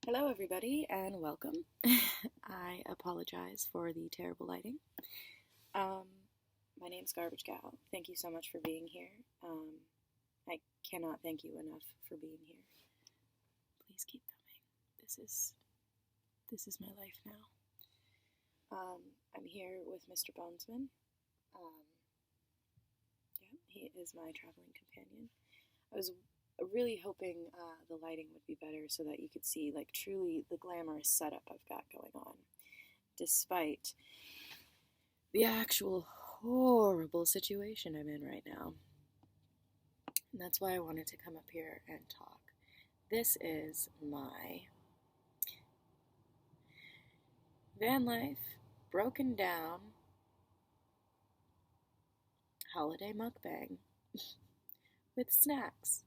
Hello, everybody, and welcome. I apologize for the terrible lighting. Um, my name's Garbage Gal. Thank you so much for being here. I cannot thank you enough for being here. Please keep coming. This is my life now. I'm here with Mr. Bonesman. Yeah, he is my traveling companion. I was really hoping the lighting would be better so that you could see, like, truly the glamorous setup I've got going on, despite the actual horrible situation I'm in right now. And that's why I wanted to come up here and talk. This is my VanLife broken down holiday mukbang with snacks.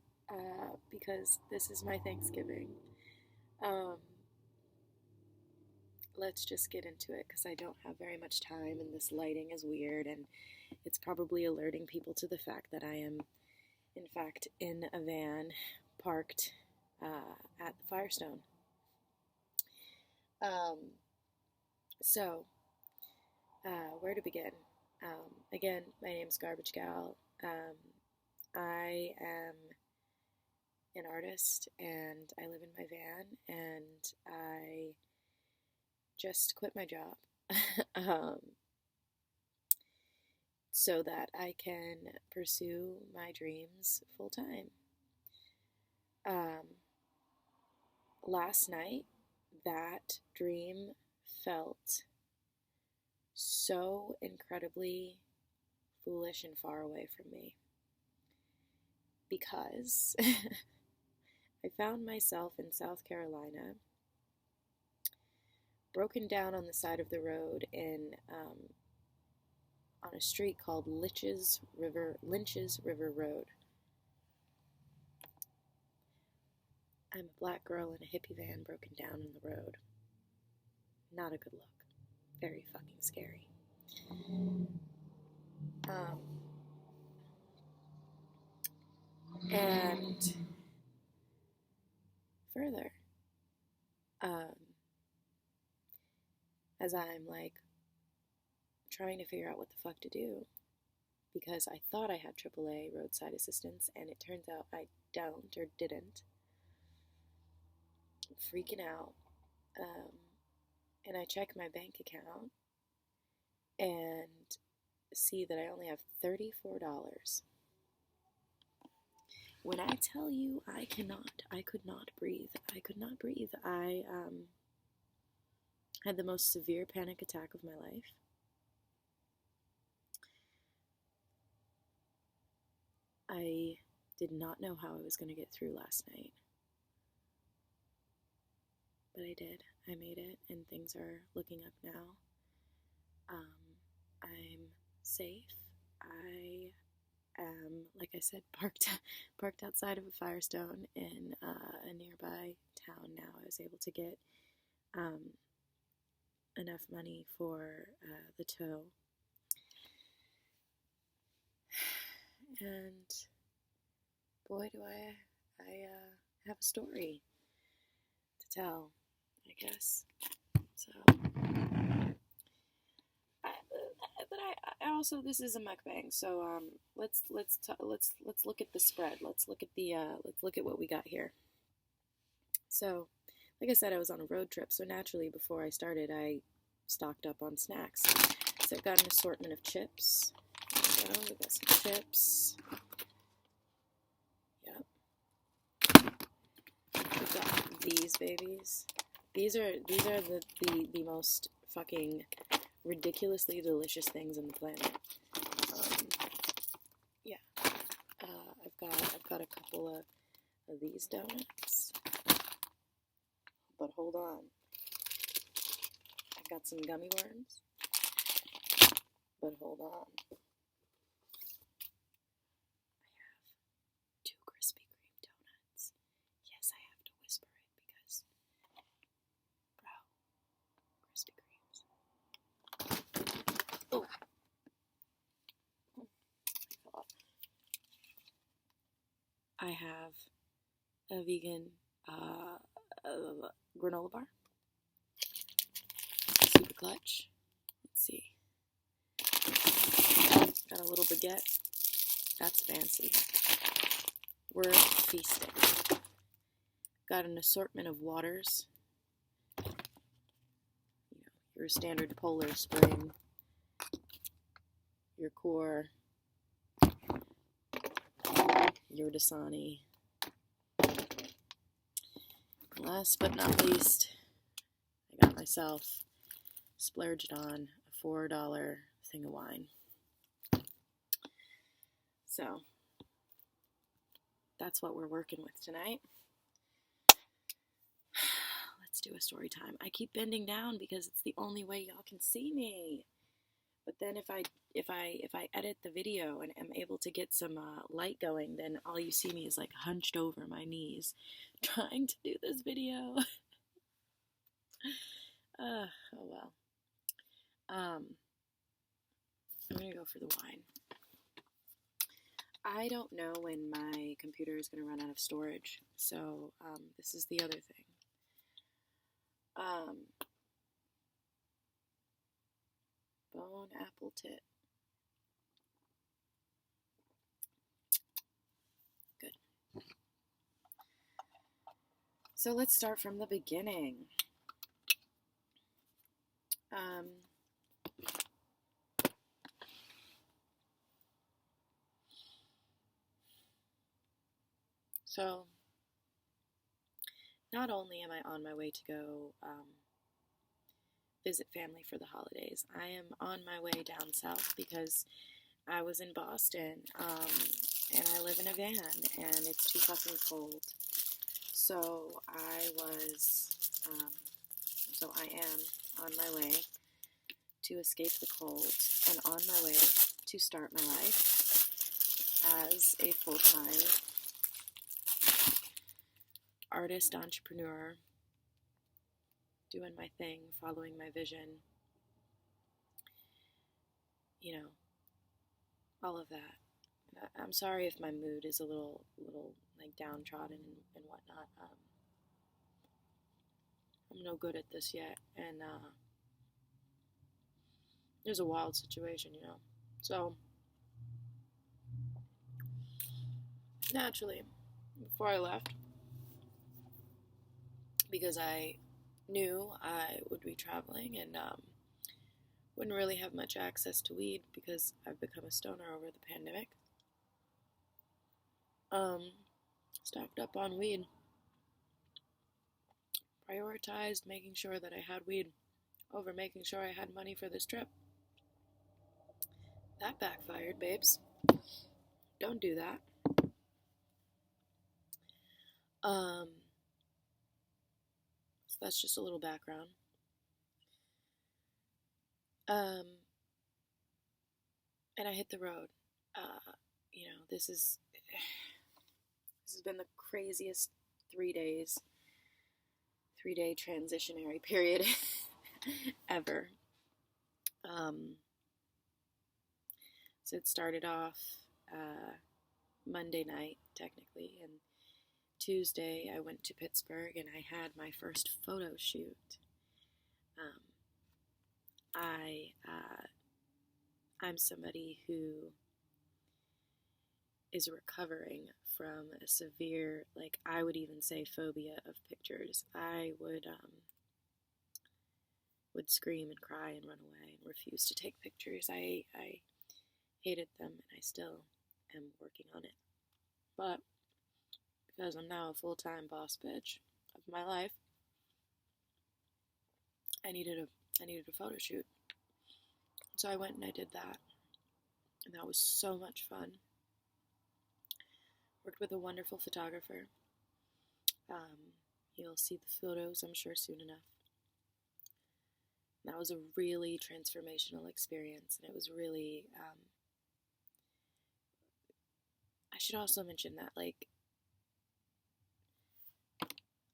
Because this is my Thanksgiving. Let's just get into it because I don't have very much time and this lighting is weird and it's probably alerting people to the fact that I am, in fact, in a van parked at the Firestone. Where to begin? Again, my name's Garbage Gal. I am an artist and I live in my van and I just quit my job so that I can pursue my dreams full time. Last night, that dream felt so incredibly foolish and far away from me because I found myself in South Carolina, broken down on the side of the road on a street called Lynch's River Road. I'm a black girl in a hippie van broken down on the road. Not a good look. Very fucking scary. And further, as I'm like trying to figure out what the fuck to do, because I thought I had AAA roadside assistance and it turns out I don't or didn't. I'm freaking out. And I check my bank account and see that I only have $34. When I tell you I could not breathe. I had the most severe panic attack of my life. I did not know how I was going to get through last night. But I did. I made it, and things are looking up now. I'm safe. I am, like I said, parked outside of a Firestone in a nearby town now. I was able to get enough money for the tow. And boy, do I have a story to tell, I guess. So, but I also, this is a mukbang, so let's look at the spread. Let's look at what we got here. So, like I said, I was on a road trip, so naturally before I started, I stocked up on snacks. So I've got an assortment of chips. So we've got some chips. Yep. We've got these babies. These are the most fucking ridiculously delicious things on the planet. Yeah. I've got a couple of these donuts. But hold on. I've got some gummy worms. But hold on. I have 2 Krispy Kreme donuts. Yes, I have to whisper it because, bro, Krispy Kremes. Oh. I have a vegan granola bar. Super clutch. Let's see. Got a little baguette. That's fancy. We're feasting. Got an assortment of waters. You know, your standard Polar Spring, your Core, your Dasani. Last but not least, I got myself splurged on a $4 thing of wine. So, that's what we're working with tonight. Let's do a story time. I keep bending down because it's the only way y'all can see me. But then if I edit the video and am able to get some light going, then all you see me is like hunched over my knees trying to do this video. Oh well. I'm gonna go for the wine. I don't know when my computer is gonna run out of storage, so this is the other thing. Bone apple tit. Good. So let's start from the beginning. So not only am I on my way to go visit family for the holidays, I am on my way down south because I was in Boston, and I live in a van, and it's too fucking cold. So I am on my way to escape the cold and on my way to start my life as a full-time artist, entrepreneur, doing my thing, following my vision, you know, all of that. I'm sorry if my mood is a little like downtrodden and whatnot. I'm no good at this yet, and there's a wild situation, you know. So naturally, before I left, because I knew I would be traveling and wouldn't really have much access to weed because I've become a stoner over the pandemic. Stocked up on weed. Prioritized making sure that I had weed over making sure I had money for this trip. That backfired, babes. Don't do that. So that's just a little background. And I hit the road. You know, this has been the craziest 3 days, 3-day transitionary period ever. So it started off Monday night, technically, and Tuesday I went to Pittsburgh and I had my first photo shoot. I'm somebody who is recovering from a severe, like I would even say, phobia of pictures. I would scream and cry and run away and refuse to take pictures. I hated them, and I still am working on it. But because I'm now a full-time boss bitch of my life, I needed a photo shoot. So I went and I did that, and that was so much fun. Worked with a wonderful photographer. You'll see the photos, I'm sure, soon enough. That was a really transformational experience, and it was really, I should also mention that, like,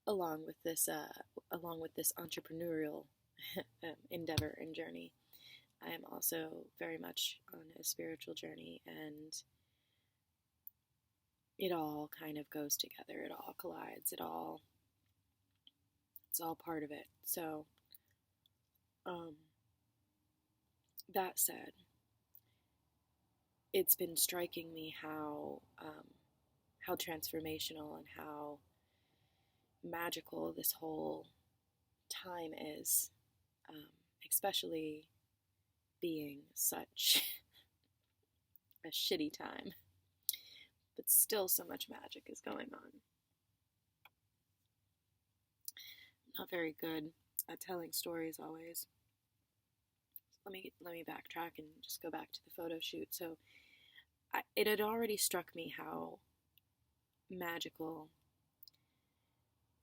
along with this entrepreneurial endeavor and journey, I am also very much on a spiritual journey, and it all kind of goes together. It all collides. It all It's all part of it. So, that said, it's been striking me how transformational and how magical this whole time is, especially being such a shitty time, but still so much magic is going on. I'm not very good at telling stories always. Let me backtrack and just go back to the photo shoot. So it had already struck me how magical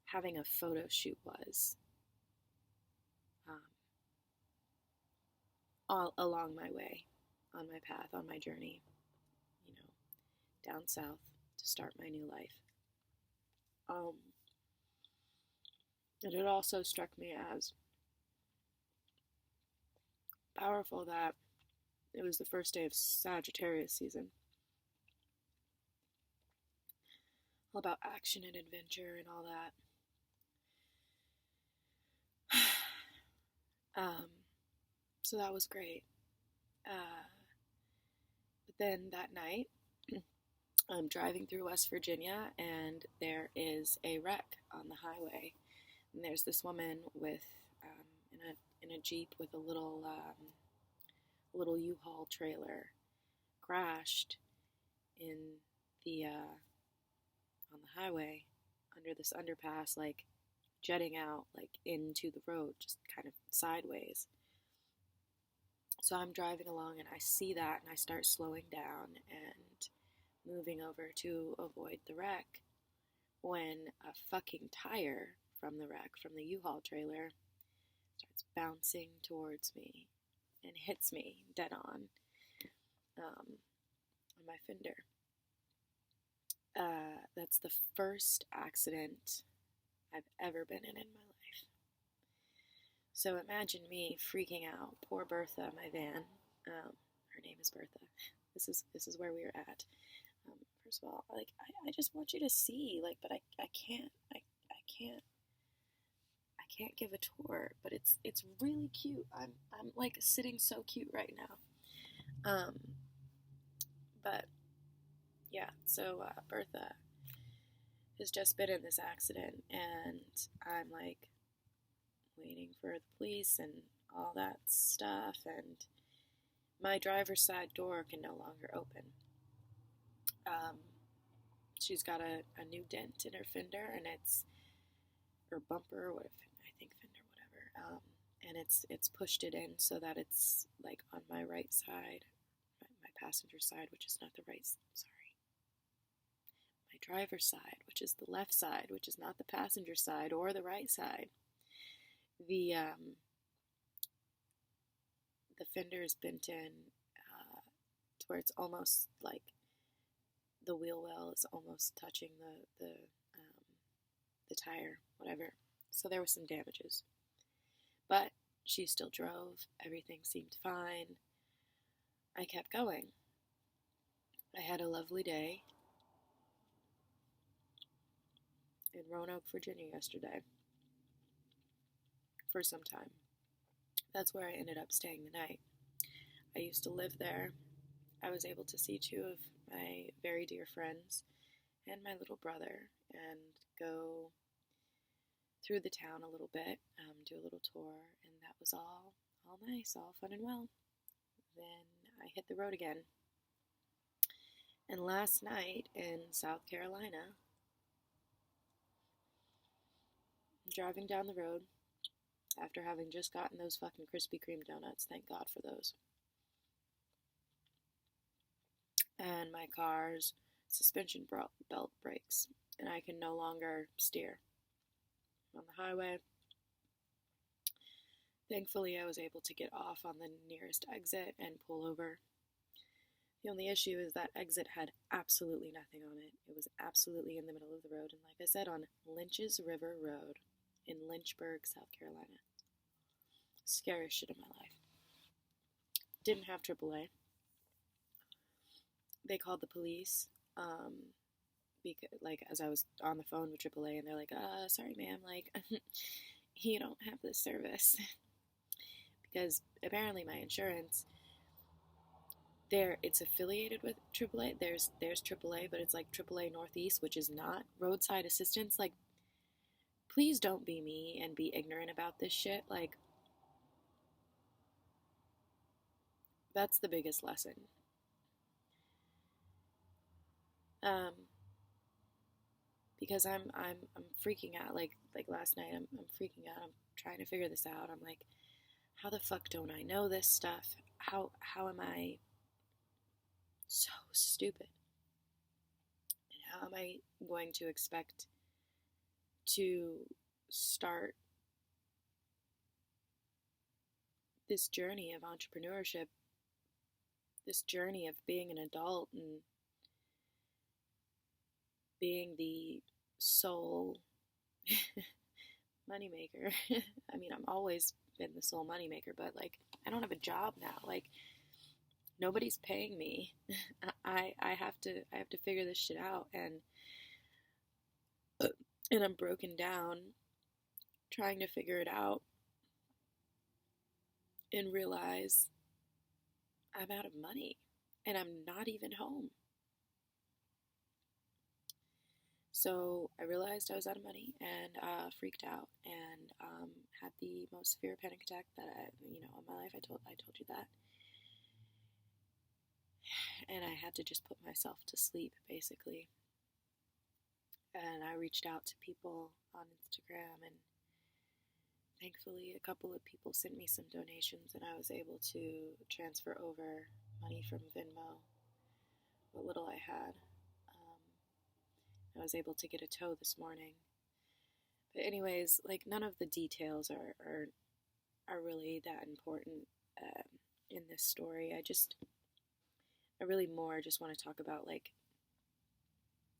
having a photo shoot was, all along my way, on my path, on my journey, down south to start my new life. And it also struck me as powerful that it was the first day of Sagittarius season. All about action and adventure and all that. So that was great. But then that night, I'm driving through West Virginia, and there is a wreck on the highway. And there's this woman with in a Jeep with a little U-Haul trailer crashed in the on the highway under this underpass, like jetting out like into the road, just kind of sideways. So I'm driving along and I see that, and I start slowing down and moving over to avoid the wreck, when a fucking tire from the wreck, from the U-Haul trailer, starts bouncing towards me and hits me dead on my fender. That's the first accident I've ever been in my life. So imagine me freaking out. Poor Bertha, my van. Her name is Bertha. This is where we are at. First of all, like I just want you to see, like, but I can't give a tour, but it's really cute. I'm like sitting so cute right now. But yeah, so Bertha has just been in this accident, and I'm like waiting for the police and all that stuff, and my driver's side door can no longer open. She's got a new dent in her fender, and it's her bumper, what I think fender, whatever. And it's pushed it in so that it's like on my right side, my passenger side, which is not the right. Sorry, my driver's side, which is the left side, which is not the passenger side or the right side. The fender is bent in to where it's almost like the wheel well is almost touching the tire, whatever. So there were some damages, but she still drove. Everything seemed fine. I kept going. I had a lovely day in Roanoke, Virginia yesterday for some time. That's where I ended up staying the night. I used to live there. I was able to see two of my very dear friends and my little brother and go through the town a little bit, do a little tour, and that was all nice, all fun and well. Then I hit the road again. And last night in South Carolina, driving down the road after having just gotten those fucking Krispy Kreme donuts, thank God for those. And my car's suspension belt breaks, and I can no longer steer on the highway. Thankfully, I was able to get off on the nearest exit and pull over. The only issue is that exit had absolutely nothing on it. It was absolutely in the middle of the road, and like I said, on Lynch's River Road in Lynchburg, South Carolina. Scariest shit of my life. Didn't have AAA. They called the police, because, like, as I was on the phone with AAA, and they're like, sorry ma'am, like, you don't have this service. Because apparently my insurance, it's affiliated with AAA. There's AAA, but it's like AAA Northeast, which is not roadside assistance. Like, please don't be me and be ignorant about this shit. Like, that's the biggest lesson. Because I'm freaking out. Like last night, I'm freaking out. I'm trying to figure this out. I'm like, how the fuck don't I know this stuff? How am I so stupid? And how am I going to expect to start this journey of entrepreneurship, this journey of being an adult and being the sole moneymaker? I mean, I've always been the sole moneymaker, but like, I don't have a job now. Like, nobody's paying me. I have to figure this shit out, and I'm broken down trying to figure it out and realize I'm out of money and I'm not even home. So I realized I was out of money and freaked out and had the most severe panic attack that in my life. I told you that. And I had to just put myself to sleep, basically. And I reached out to people on Instagram, and thankfully a couple of people sent me some donations, and I was able to transfer over money from Venmo, what little I had. I was able to get a tow this morning. But anyways, like, none of the details are really that important in this story. I really more just want to talk about, like,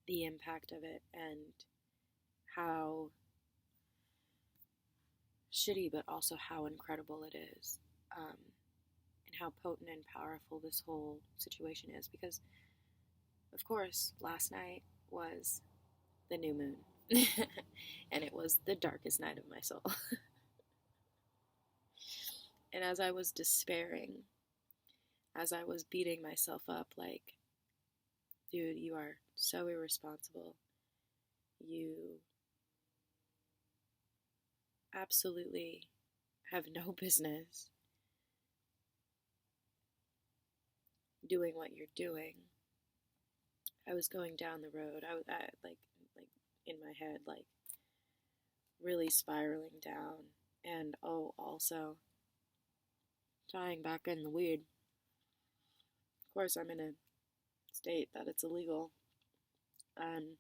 the impact of it and how shitty but also how incredible it is, and how potent and powerful this whole situation is. Because, of course, last night was the new moon. And it was the darkest night of my soul. And as I was despairing, as I was beating myself up, like, dude, you are so irresponsible. You absolutely have no business doing what you're doing. I was going down the road. I was like in my head, like, really spiraling down. And also tying back in the weed. Of course, I'm in a state that it's illegal, and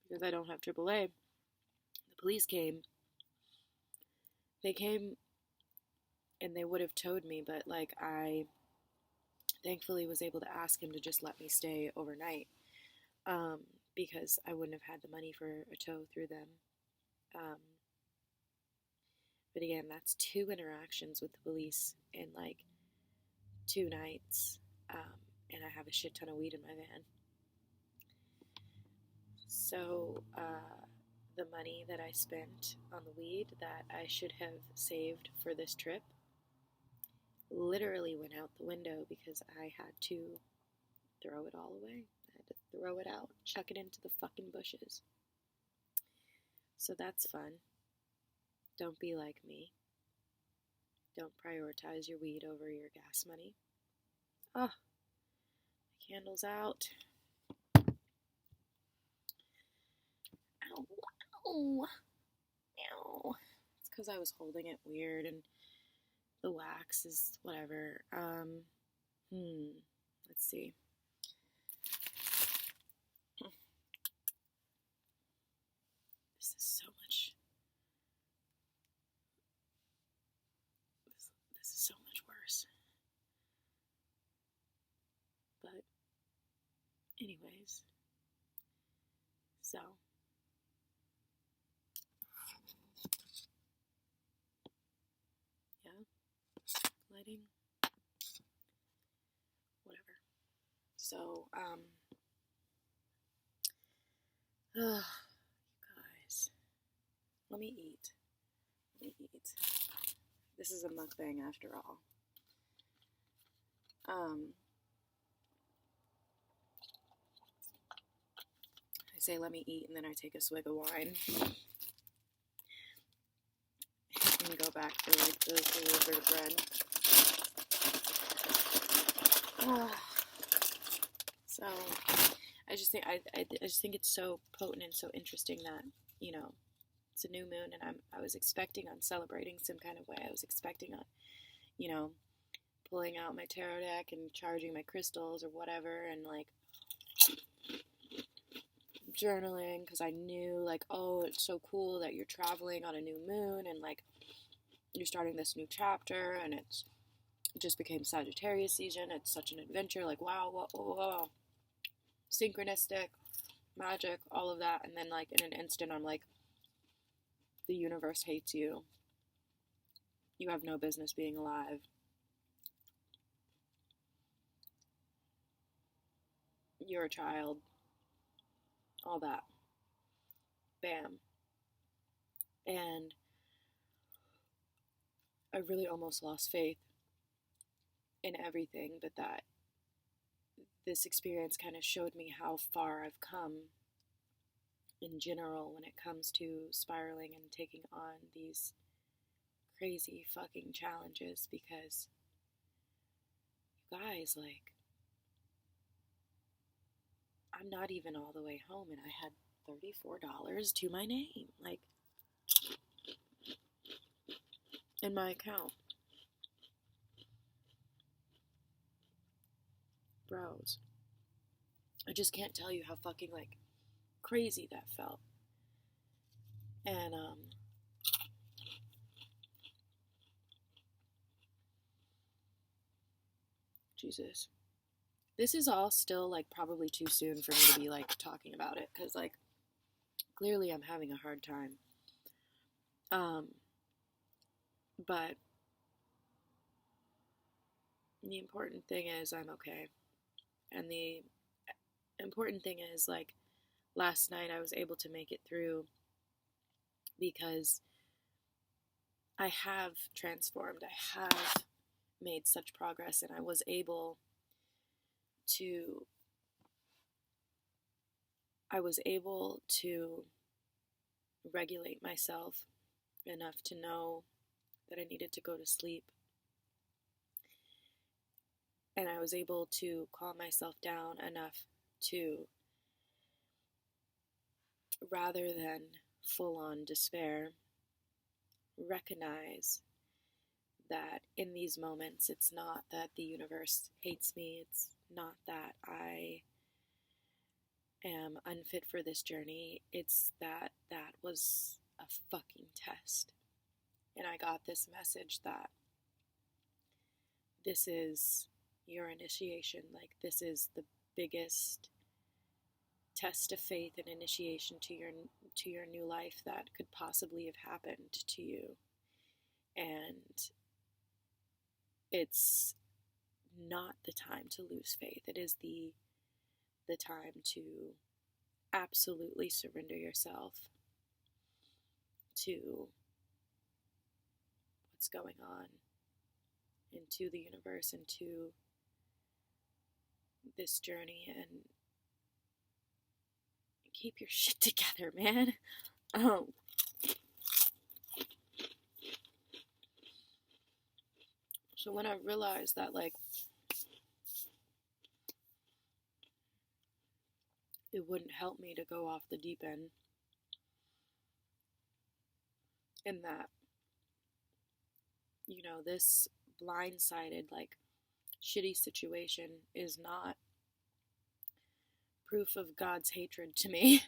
because I don't have AAA, the police came. They came, and they would have towed me, but like, I thankfully was able to ask him to just let me stay overnight, because I wouldn't have had the money for a tow through them. But again, that's 2 interactions with the police in like 2 nights, and I have a shit ton of weed in my van. So the money that I spent on the weed that I should have saved for this trip literally went out the window because I had to throw it all away. I had to throw it out, chuck it into the fucking bushes. So that's fun. Don't be like me. Don't prioritize your weed over your gas money. Oh, my candle's out. Ow, ow, ow. It's because I was holding it weird and the wax is whatever. Let's see. This is so much. This is so much worse. But anyways, so yeah, lighting, whatever. So you guys, let me eat. Let me eat. This is a mukbang after all. I say let me eat, and then I take a swig of wine and go back for like the little bit of bread. So I just think it's so potent and so interesting that, you know, it's a new moon, and I was expecting on celebrating some kind of way. I was expecting on, you know, pulling out my tarot deck and charging my crystals or whatever, and like journaling, because I knew like, oh, it's so cool that you're traveling on a new moon, and like you're starting this new chapter, and it just became Sagittarius season. It's such an adventure. Like, wow, whoa. Synchronistic, magic, all of that. And then like in an instant, I'm like, the universe hates you. You have no business being alive. You're a child. All that. Bam. And I really almost lost faith in everything, but that this experience kind of showed me how far I've come in general when it comes to spiraling and taking on these crazy fucking challenges, because you guys, like, I'm not even all the way home, and I had $34 to my name, like, in my account. Bros, I just can't tell you how fucking, like, crazy that felt. And, Jesus. This is all still, like, probably too soon for me to be, like, talking about it, because, like, clearly I'm having a hard time. But the important thing is I'm okay. And the important thing is, like, last night I was able to make it through because I have transformed. I have made such progress, and I was able to regulate myself enough to know that I needed to go to sleep. And I was able to calm myself down enough to, rather than full-on despair, recognize that in these moments, it's not that the universe hates me. It's not that I am unfit for this journey. It's that that was a fucking test. And I got this message that this is your initiation. Like, this is the biggest test of faith and initiation to your new life that could possibly have happened to you. And it's not the time to lose faith. It is the time to absolutely surrender yourself to what's going on, and to the universe, and to this journey, and keep your shit together, man. So when I realized that, like, it wouldn't help me to go off the deep end, and that, you know, this blindsided, like, shitty situation is not proof of God's hatred to me,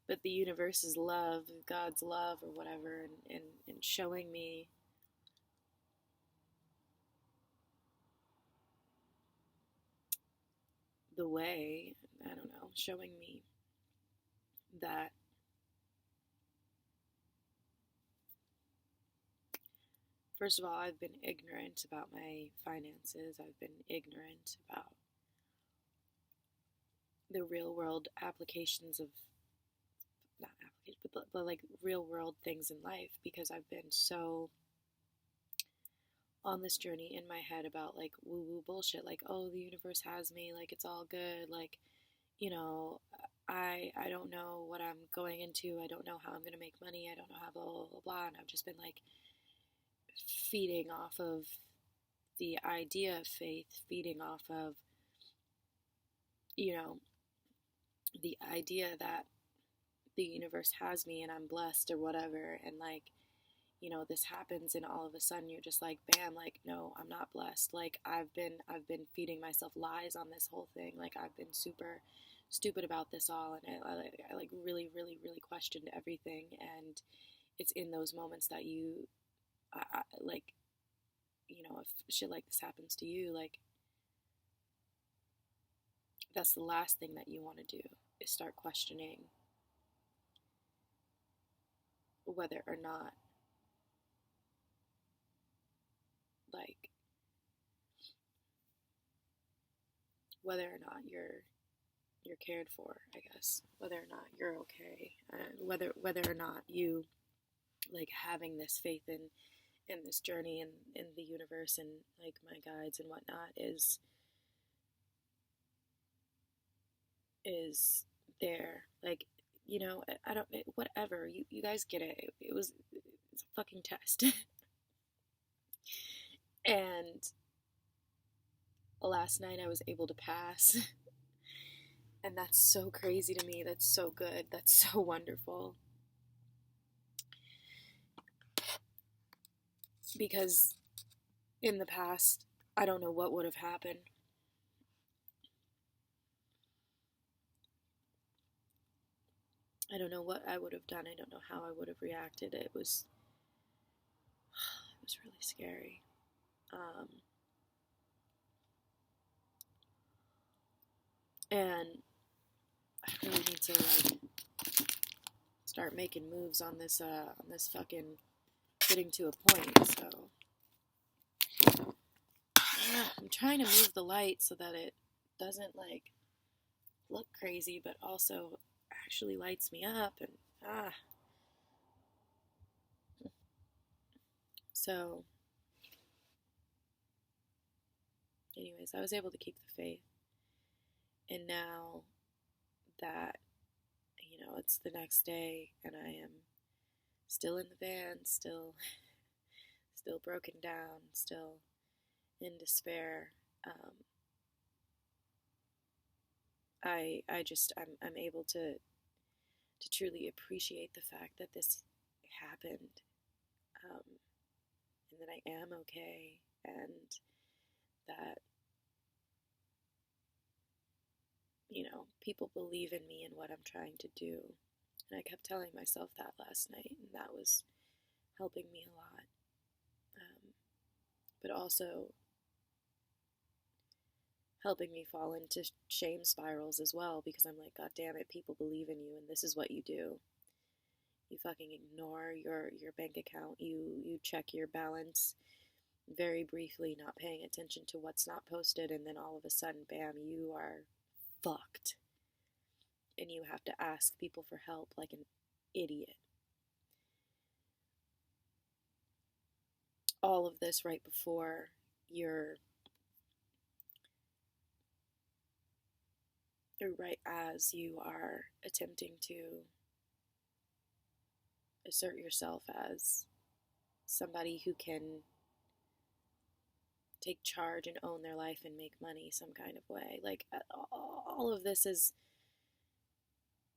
but the universe's love, God's love, or whatever, and showing me the way, I don't know, showing me that first of all, I've been ignorant about my finances. I've been ignorant about the real world applications of not application, but like real world things in life, because I've been so on this journey in my head about like woo woo bullshit, like, oh, the universe has me, like it's all good, like, you know, I don't know what I'm going into, I don't know how I'm gonna make money, I don't know how blah blah blah blah, and I've just been like feeding off of the idea of faith, feeding off of, you know, the idea that the universe has me and I'm blessed or whatever, and like, you know, this happens and all of a sudden you're just like, bam, like, no, I'm not blessed. Like I've been feeding myself lies on this whole thing. Like I've been super stupid about this all, and I like really really really questioned everything. And it's in those moments that you like, you know, if shit like this happens to you, like that's the last thing that you want to do, is start questioning whether or not, like, whether or not you're cared for, I guess, whether or not you're okay, and whether or not you, like, having this faith in this journey and in the universe and like my guides and whatnot is there. Like, you know, I don't, whatever, you guys get it. It's a fucking test. And last night I was able to pass. And that's so crazy to me. That's so good. That's so wonderful. Because in the past, I don't know what would have happened. I don't know what I would have done. I don't know how I would have reacted. It was really scary. And I really need to like start making moves on this fucking getting to a point. So I'm trying to move the light so that it doesn't like look crazy, but also actually lights me up. And so anyways, I was able to keep the faith. And now that, you know, it's the next day and I am still in the van, still broken down, still in despair, I'm able to truly appreciate the fact that this happened, and that I am okay, and that, you know, people believe in me and what I'm trying to do. And I kept telling myself that last night, and that was helping me a lot. But also helping me fall into shame spirals as well, because I'm like, God damn it, people believe in you, and this is what you do. You fucking ignore your bank account. You check your balance very briefly, not paying attention to what's not posted, and then all of a sudden, bam, you are fucked. And you have to ask people for help like an idiot. All of this right before right as you are attempting to assert yourself as somebody who can take charge and own their life and make money some kind of way. Like, all of this is,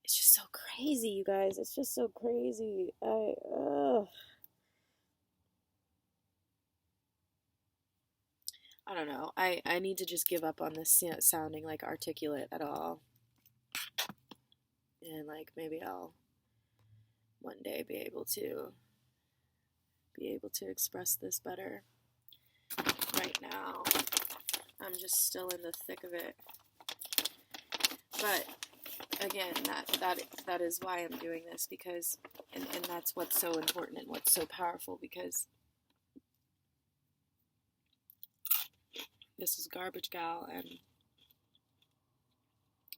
it's just so crazy, you guys. It's just so crazy. I don't know. I need to just give up on this, you know, sounding like articulate at all. And like maybe I'll one day be able to express this better. Right now, I'm just still in the thick of it. But again, that is why I'm doing this, because and that's what's so important and what's so powerful, because this is Garbage Gal, and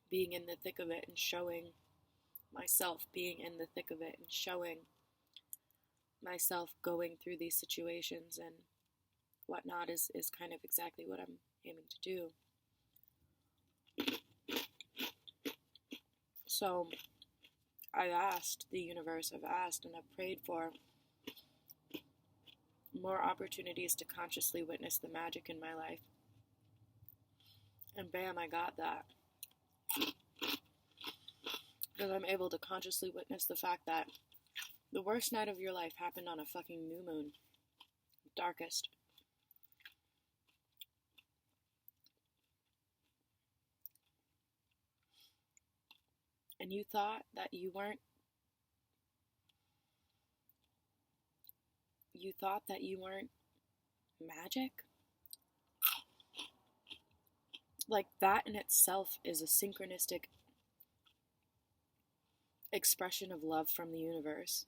being in the thick of it and showing myself being in the thick of it and showing myself going through these situations and whatnot is kind of exactly what I'm aiming to do. So I've asked the universe, I've asked and I've prayed for more opportunities to consciously witness the magic in my life. And bam, I got that. Because I'm able to consciously witness the fact that the worst night of your life happened on a fucking new moon. Darkest. And you thought that you weren't magic? Like, that in itself is a synchronistic expression of love from the universe.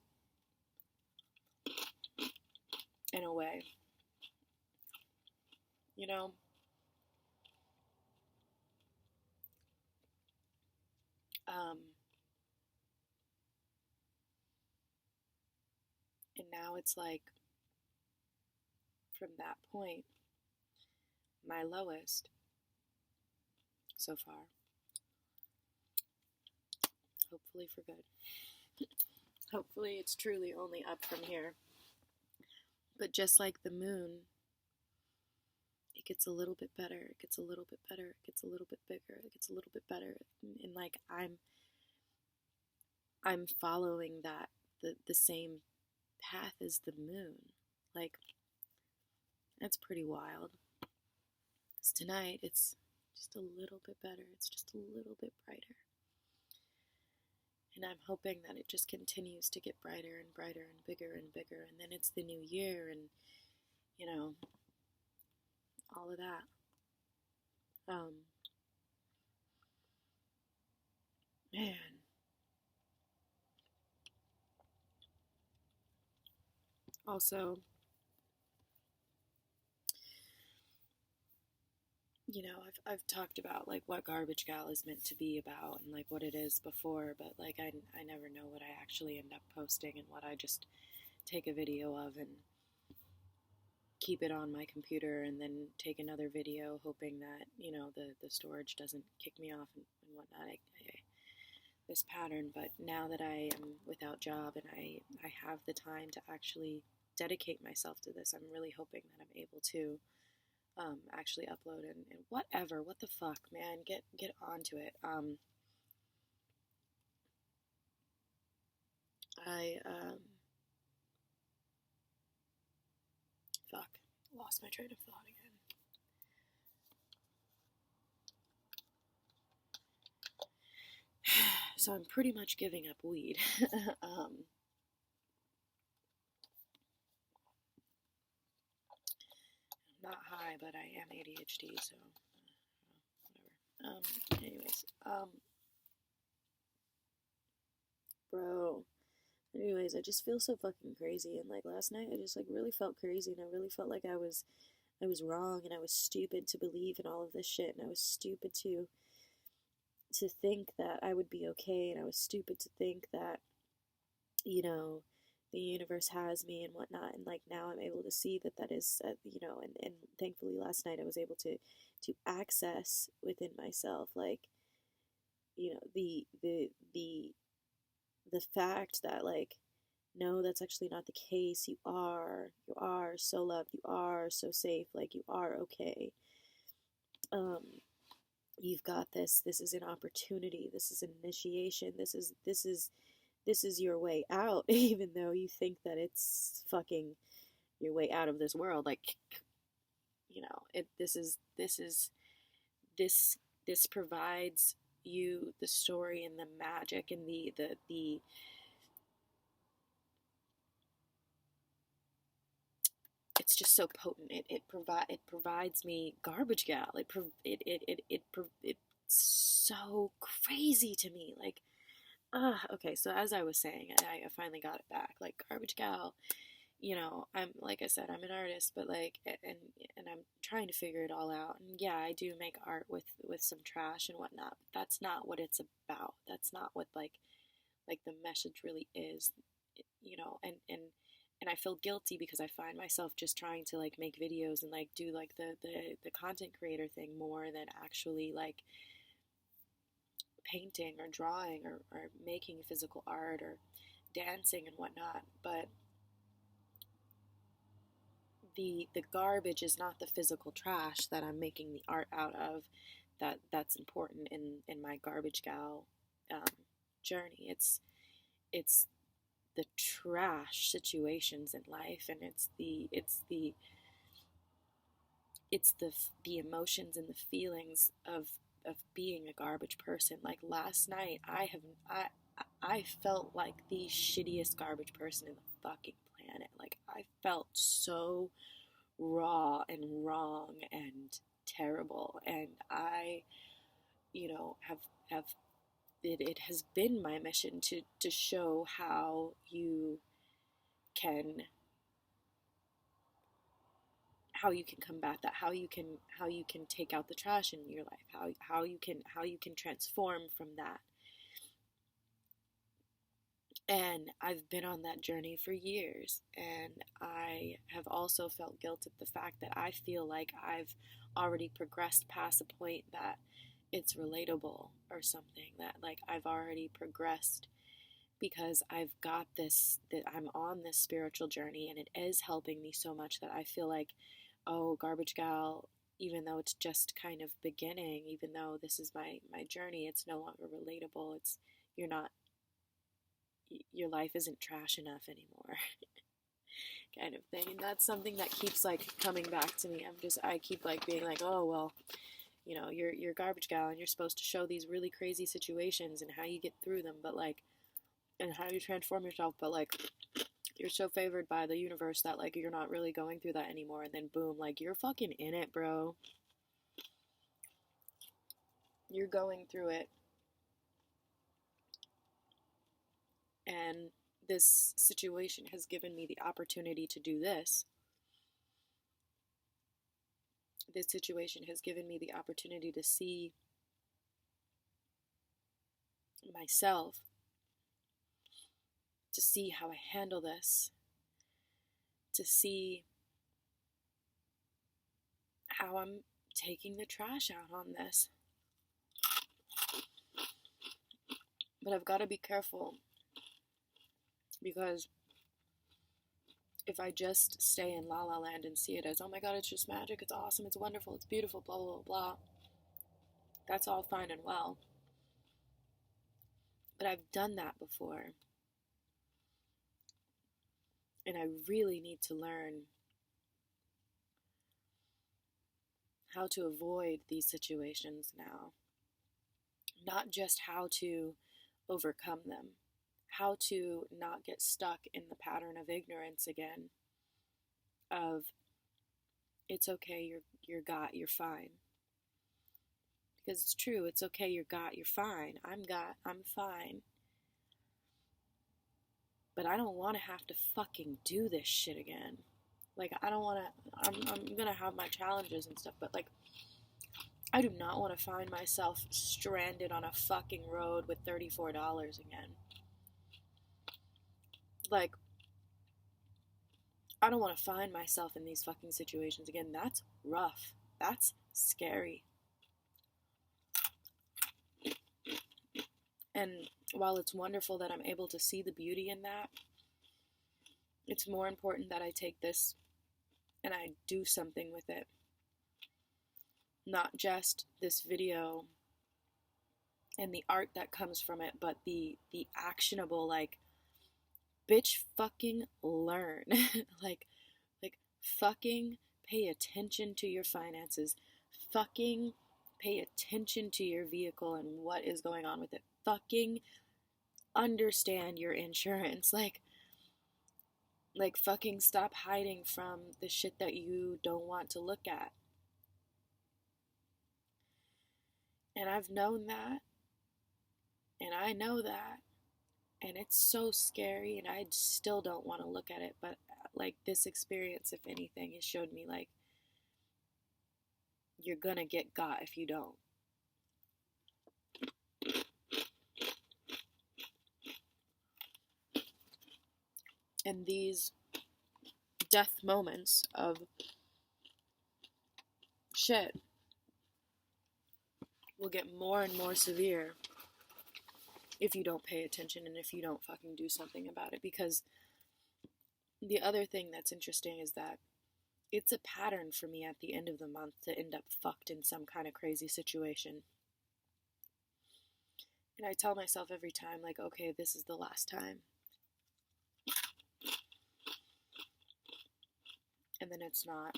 In a way. You know? And now it's like, from that point, my lowest so far. Hopefully for good. Hopefully it's truly only up from here. But just like the moon, it gets a little bit better, it gets a little bit better, it gets a little bit bigger, it gets a little bit better. And like I'm following that the same path as the moon. Like, that's pretty wild. 'Cause tonight it's just a little bit better, it's just a little bit brighter. And I'm hoping that it just continues to get brighter and brighter and bigger and bigger. And then it's the new year and, you know, all of that. Man. Also, you know, I've talked about like what Garbage Gal is meant to be about and like what it is before, but like I never know what I actually end up posting and what I just take a video of and keep it on my computer and then take another video hoping that, you know, the storage doesn't kick me off and whatnot. This pattern, but now that I am without job and I have the time to actually dedicate myself to this, I'm really hoping that I'm able to actually upload and whatever, what the fuck, man, get onto it. Fuck, lost my train of thought again. So I'm pretty much giving up weed. I'm not high, but I am ADHD, so whatever. Bro. Anyways, I just feel so fucking crazy, and like last night, I just like really felt crazy, and I really felt like I was wrong, and I was stupid to believe in all of this shit, and I was stupid to think that I would be okay, and I was stupid to think that, you know, the universe has me and whatnot, and like now I'm able to see that that is, you know, and thankfully last night I was able to access within myself, like, you know, the fact that like, no, that's actually not the case. You are so loved. You are so safe. Like, you are okay. You've got this. This is an opportunity. This is an initiation. This is your way out, even though you think that it's fucking your way out of this world. Like, you know, this provides you the story and the magic and the it's just so potent. It provides me Garbage Gal. It's so crazy to me. Like, okay. So as I was saying, I finally got it back. Like, Garbage Gal, you know, I'm, like I said, I'm an artist, but like, and I'm trying to figure it all out. And yeah, I do make art with some trash and whatnot. But that's not what it's about. That's not what, like, like the message really is, you know, and I feel guilty because I find myself just trying to like make videos and like do like the content creator thing more than actually like painting or drawing or making physical art or dancing and whatnot. But the garbage is not the physical trash that I'm making the art out of. That's important in my garbage gal um, journey. It's the trash situations in life, and it's the emotions and the feelings of being a garbage person. Like last night, I felt like the shittiest garbage person in the fucking planet. Like I felt so raw and wrong and terrible, and I, you know, have it has been my mission to show how you can combat that, how you can take out the trash in your life, how you can transform from that. And I've been on that journey for years, and I have also felt guilt at the fact that I feel like I've already progressed past a point that it's relatable or something, that like I've already progressed because I've got this, that I'm on this spiritual journey and it is helping me so much that I feel like, oh, garbage gal, even though it's just kind of beginning, even though this is my journey, it's no longer relatable. It's, you're not, your life isn't trash enough anymore. Kind of thing. And that's something that keeps like coming back to me. I keep like being like, oh well, you know, you're garbage gal and you're supposed to show these really crazy situations and how you get through them, but like, and how you transform yourself, but like you're so favored by the universe that like you're not really going through that anymore, and then boom, like you're fucking in it, bro. You're going through it. And this situation has given me the opportunity to do this. This situation has given me the opportunity to see myself, to see how I handle this, to see how I'm taking the trash out on this. But I've got to be careful, because if I just stay in La La Land and see it as, oh my god, it's just magic, it's awesome, it's wonderful, it's beautiful, blah, blah, blah, that's all fine and well. But I've done that before. And I really need to learn how to avoid these situations now. Not just how to overcome them, how to not get stuck in the pattern of ignorance again, of it's okay, you're fine. Because it's true, it's okay, you're fine. I'm fine. But I don't want to have to fucking do this shit again. Like, I don't want to, I'm gonna have my challenges and stuff, but like, I do not want to find myself stranded on a fucking road with $34 again. Like, I don't want to find myself in these fucking situations again. That's rough. That's scary. And while it's wonderful that I'm able to see the beauty in that, it's more important that I take this and I do something with it. Not just this video and the art that comes from it, but the actionable, like, bitch, fucking learn. like fucking pay attention to your finances. Fucking pay attention to your vehicle and what is going on with it. Fucking understand your insurance. Like fucking stop hiding from the shit that you don't want to look at. And I've known that, and I know that, and it's so scary, and I still don't want to look at it. But like, this experience, if anything, has showed me like, you're gonna get got if you don't. And these death moments of shit will get more and more severe if you don't pay attention and if you don't fucking do something about it. Because the other thing that's interesting is that it's a pattern for me at the end of the month to end up fucked in some kind of crazy situation. And I tell myself every time, like, okay, this is the last time. And then it's not.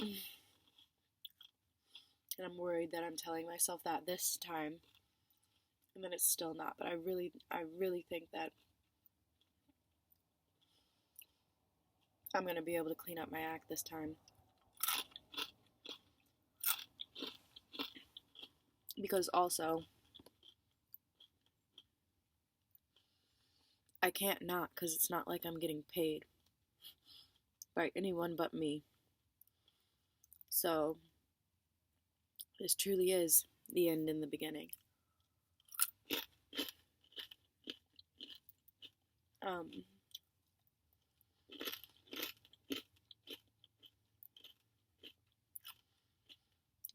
And I'm worried that I'm telling myself that this time, and then it's still not. But I really think that I'm going to be able to clean up my act this time. Because also, I can't not, because it's not like I'm getting paid by anyone but me. So, this truly is the end and the beginning.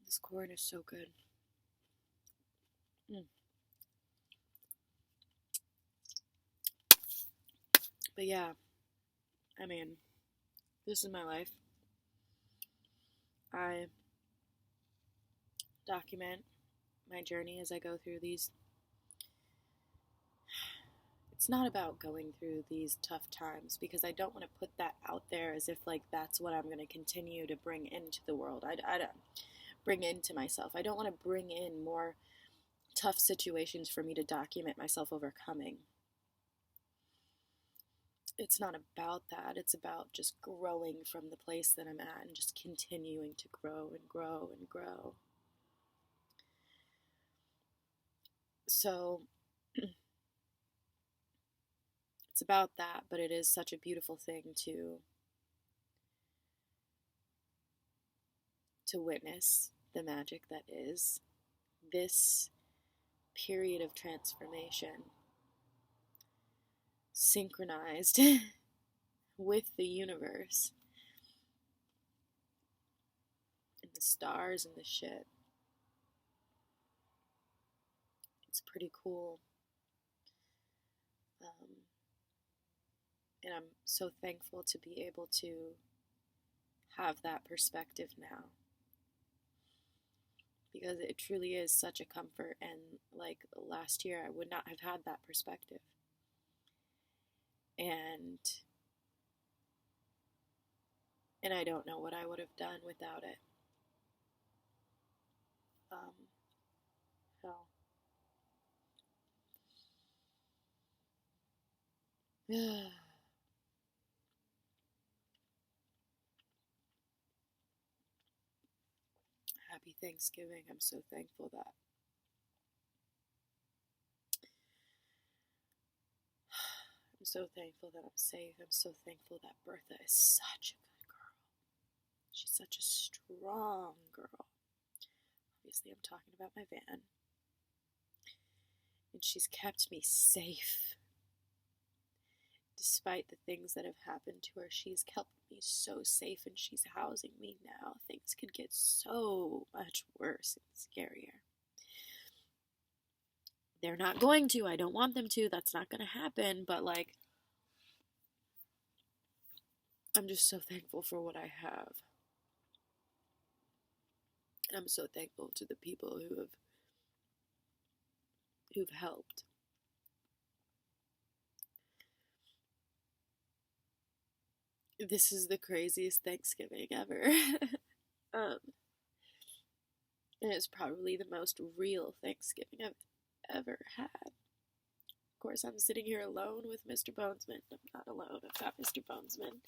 This corn is so good. But yeah, I mean, this is my life. I document my journey as I go through these. It's not about going through these tough times, because I don't want to put that out there as if like that's what I'm going to continue to bring into the world. I don't bring into myself. I don't want to bring in more tough situations for me to document myself overcoming. It's not about that. It's about just growing from the place that I'm at and just continuing to grow and grow and grow. So it's about that, but it is such a beautiful thing to witness the magic that is this period of transformation, synchronized with the universe and the stars and the shit. It's pretty cool. And I'm so thankful to be able to have that perspective now, because it truly is such a comfort. And like last year I would not have had that perspective, and I don't know what I would have done without it. Hell. Happy Thanksgiving. I'm so thankful that I'm so thankful that I'm safe. I'm so thankful that Bertha is such a good girl. She's such a strong girl. Obviously, I'm talking about my van. And she's kept me safe. Despite the things that have happened to her, she's kept me so safe, and she's housing me now. Things could get so much worse and scarier. They're not going to. I don't want them to. That's not going to happen. But, like, I'm just so thankful for what I have. And I'm so thankful to the people who've helped. This is the craziest Thanksgiving ever. And it's probably the most real Thanksgiving I've ever had. Of course, I'm sitting here alone with Mr. Bonesman. I'm not alone. I've got Mr. Bonesman.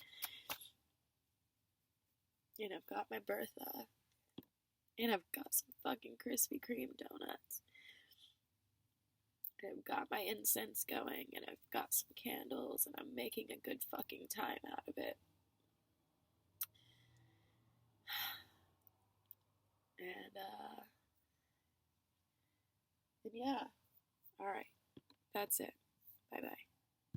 And I've got my Bertha. And I've got some fucking Krispy Kreme donuts. And I've got my incense going. And I've got some candles. And I'm making a good fucking time out of it. And yeah. Alright. That's it. Bye-bye.